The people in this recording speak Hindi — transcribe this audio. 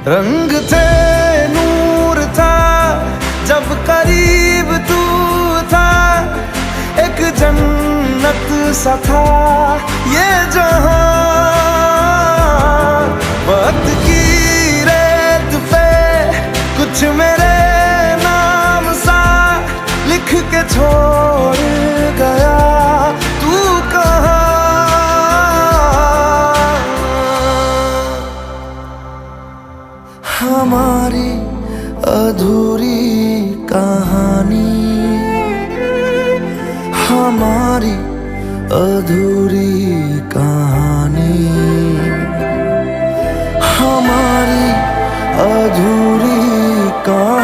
रंग थे, नूर था, जब करीब तू था, एक जन्नत सा था ये जहां। वक्त की रेत पे कुछ मेरे नाम सा लिख के छोड़ गया, तू कहाँ? हमारी अधूरी कहानी, हमारी अधूरी कहानी, हमारी अधूरी कहानी।